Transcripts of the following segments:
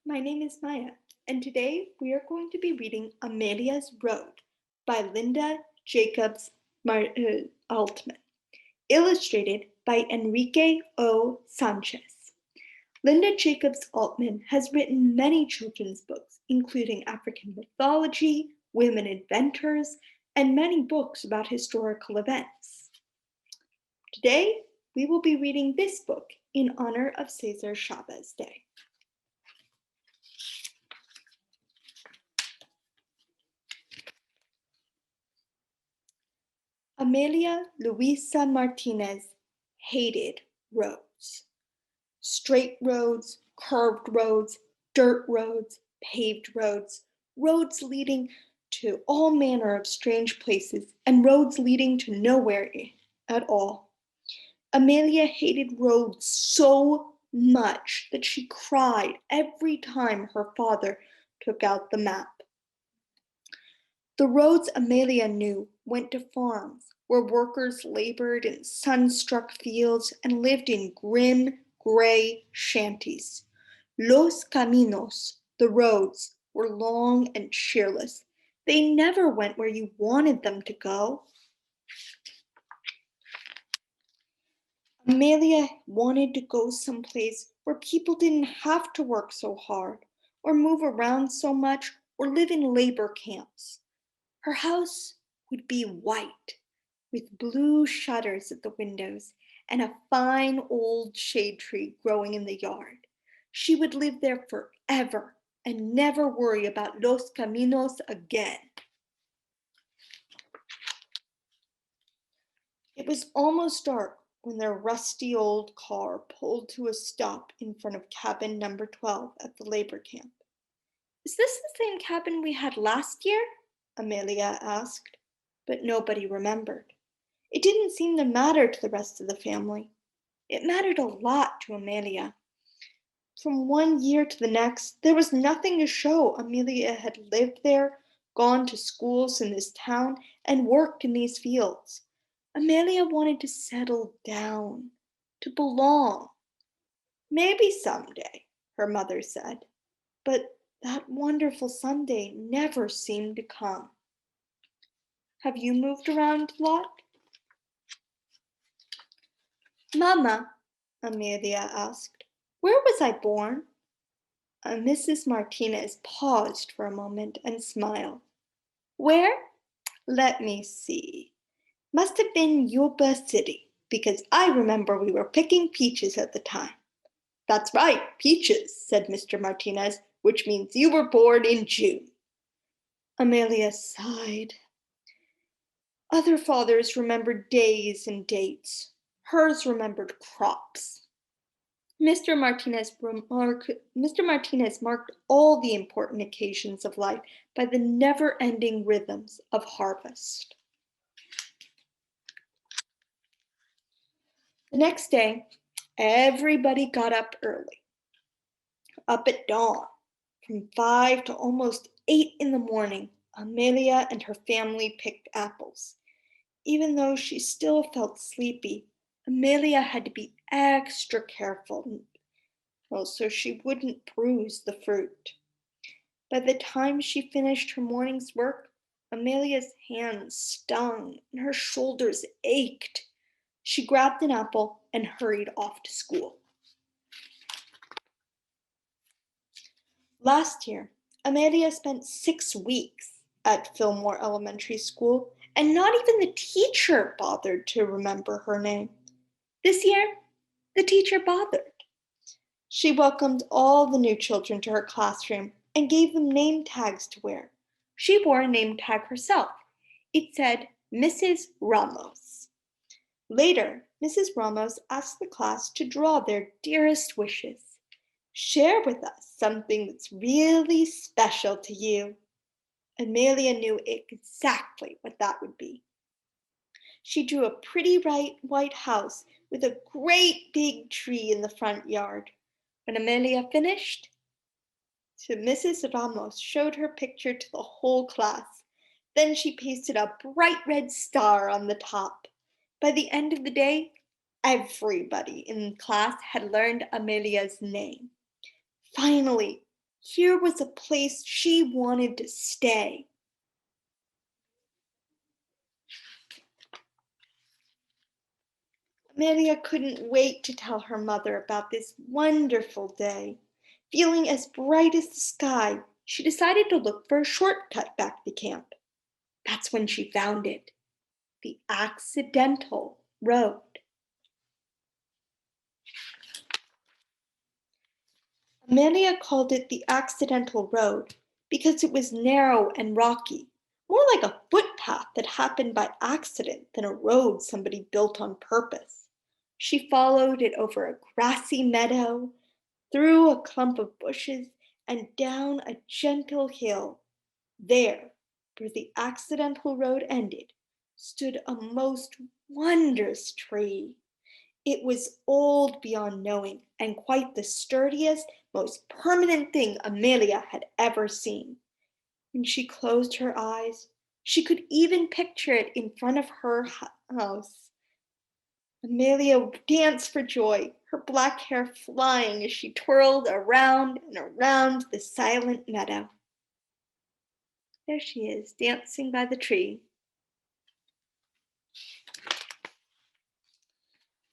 My name is Maya, and today we are going to be reading Amelia's Road by Linda Jacobs Altman, illustrated by Enrique O. Sanchez. Linda Jacobs Altman has written many children's books, including African mythology, women inventors, and many books about historical events. Today, we will be reading this book in honor of Cesar Chavez Day. Amelia Luisa Martinez hated roads. Straight roads, curved roads, dirt roads, paved roads, roads leading to all manner of strange places, and roads leading to nowhere at all. Amelia hated roads so much that she cried every time her father took out the map. The roads Amelia knew went to farms where workers labored in sun-struck fields and lived in grim, gray shanties. Los caminos, the roads, were long and cheerless. They never went where you wanted them to go. Amelia wanted to go someplace where people didn't have to work so hard, or move around so much, or live in labor camps. Her house would be white, with blue shutters at the windows and a fine old shade tree growing in the yard. She would live there forever and never worry about Los Caminos again. It was almost dark when their rusty old car pulled to a stop in front of cabin number 12 at the labor camp. "Is this the same cabin we had last year?" Amelia asked, but nobody remembered. It didn't seem to matter to the rest of the family. It mattered a lot to Amelia. From one year to the next, there was nothing to show Amelia had lived there, gone to schools in this town, and worked in these fields. Amelia wanted to settle down, to belong. "Maybe someday," her mother said, but that wonderful someday never seemed to come. "Have you moved around a lot?" "Mama," Amelia asked, "where was I born?" Mrs. Martinez paused for a moment and smiled. "Where? Let me see. Must have been Yuba City, because I remember we were picking peaches at the time." "That's right, peaches," said Mr. Martinez, "which means you were born in June." Amelia sighed. Other fathers remembered days and dates. Hers remembered crops. Mr. Martinez marked all the important occasions of life by the never-ending rhythms of harvest. The next day, everybody got up early, up at dawn. From 5 to almost 8 in the morning, Amelia and her family picked apples. Even though she still felt sleepy, Amelia had to be extra careful so she wouldn't bruise the fruit. By the time she finished her morning's work, Amelia's hands stung and her shoulders ached. She grabbed an apple and hurried off to school. Last year, Amelia spent 6 weeks at Fillmore Elementary School, and not even the teacher bothered to remember her name. This year, the teacher bothered. She welcomed all the new children to her classroom and gave them name tags to wear. She wore a name tag herself. It said Mrs. Ramos. Later, Mrs. Ramos asked the class to draw their dearest wishes. "Share with us something that's really special to you." Amelia knew exactly what that would be. She drew a pretty white house with a great big tree in the front yard. When Amelia finished, Mrs. Ramos showed her picture to the whole class. Then she pasted a bright red star on the top. By the end of the day, everybody in class had learned Amelia's name. Finally, Here was a place she wanted to stay. Amelia couldn't wait to tell her mother about this wonderful day. Feeling as bright as the sky, she decided to look for a shortcut back to camp. That's when she found it, the accidental road. Amelia called it the accidental road because it was narrow and rocky, more like a footpath that happened by accident than a road somebody built on purpose. She followed it over a grassy meadow, through a clump of bushes, and down a gentle hill. There, where the accidental road ended, stood a most wondrous tree. It was old beyond knowing, and quite the sturdiest, most permanent thing Amelia had ever seen. When she closed her eyes, she could even picture it in front of her house. Amelia danced for joy, her black hair flying as she twirled around and around the silent meadow. There she is, dancing by the tree.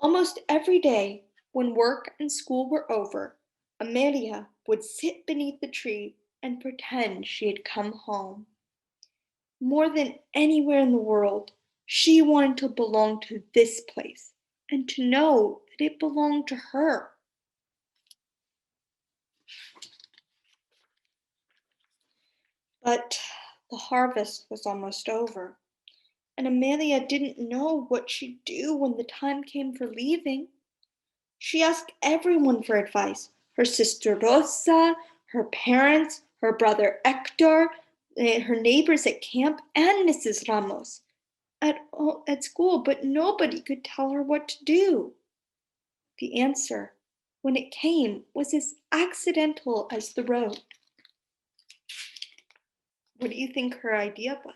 Almost every day, when work and school were over, Amelia would sit beneath the tree and pretend she had come home. More than anywhere in the world, she wanted to belong to this place and to know that it belonged to her. But the harvest was almost over, and Amelia didn't know what she'd do when the time came for leaving. She asked everyone for advice, her sister Rosa, her parents, her brother Hector, her neighbors at camp, and Mrs. Ramos at school, but nobody could tell her what to do. The answer, when it came, was as accidental as the road. What do you think her idea was?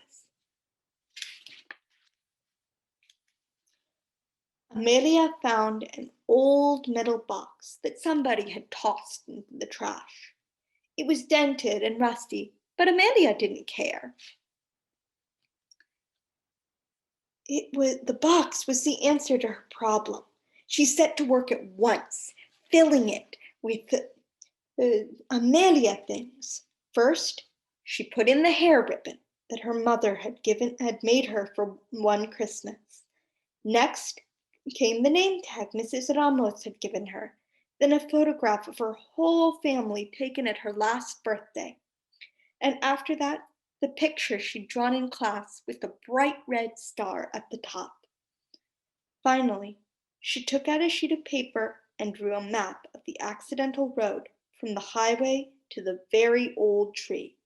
Amelia found an old metal box that somebody had tossed into the trash. It was dented and rusty, but Amelia didn't care. The box was the answer to her problem. She set to work at once, filling it with Amelia things. First, she put in the hair ribbon that her mother had made her for one Christmas. Next came the name tag Mrs. Ramos had given her, then a photograph of her whole family taken at her last birthday. And after that, the picture she'd drawn in class with the bright red star at the top. Finally, she took out a sheet of paper and drew a map of the accidental road from the highway to the very old tree.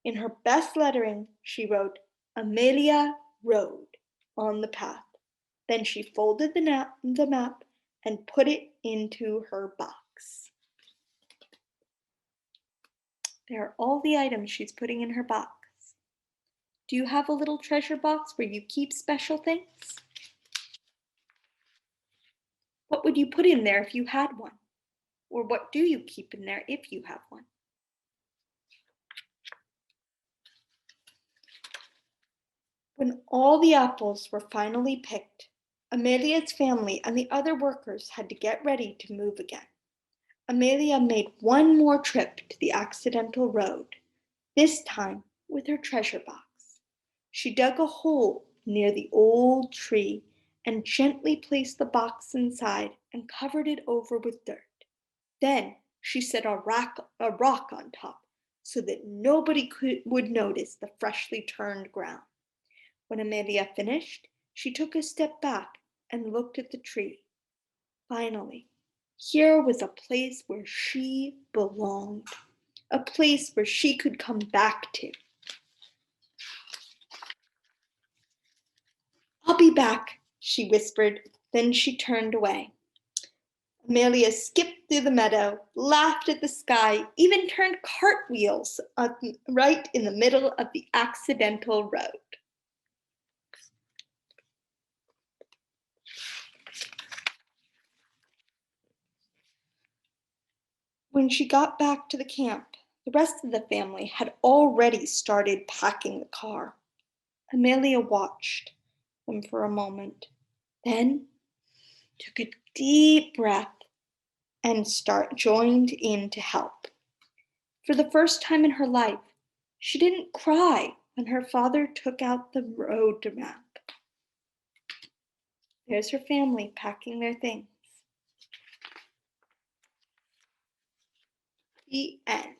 In her best lettering, she wrote Amelia Road on the path. Then she folded the map and put it into her box. There are all the items she's putting in her box. Do you have a little treasure box where you keep special things? What would you put in there if you had one? Or what do you keep in there if you have one? When all the apples were finally picked, Amelia's family and the other workers had to get ready to move again. Amelia made one more trip to the accidental road, this time with her treasure box. She dug a hole near the old tree and gently placed the box inside and covered it over with dirt. Then she set a rock on top so that nobody would notice the freshly turned ground. When Amelia finished, she took a step back and looked at the tree. Finally, here was a place where she belonged, a place where she could come back to. I'll be back, she whispered. Then she turned away. Amelia skipped through the meadow, laughed at the sky, even turned cartwheels right in the middle of the accidental road. When she got back to the camp, The rest of the family had already started packing the car. Amelia watched them for a moment, then took a deep breath and joined in to help. For the first time in her life, she didn't cry when her father took out the road map. There's her family packing their things. The end.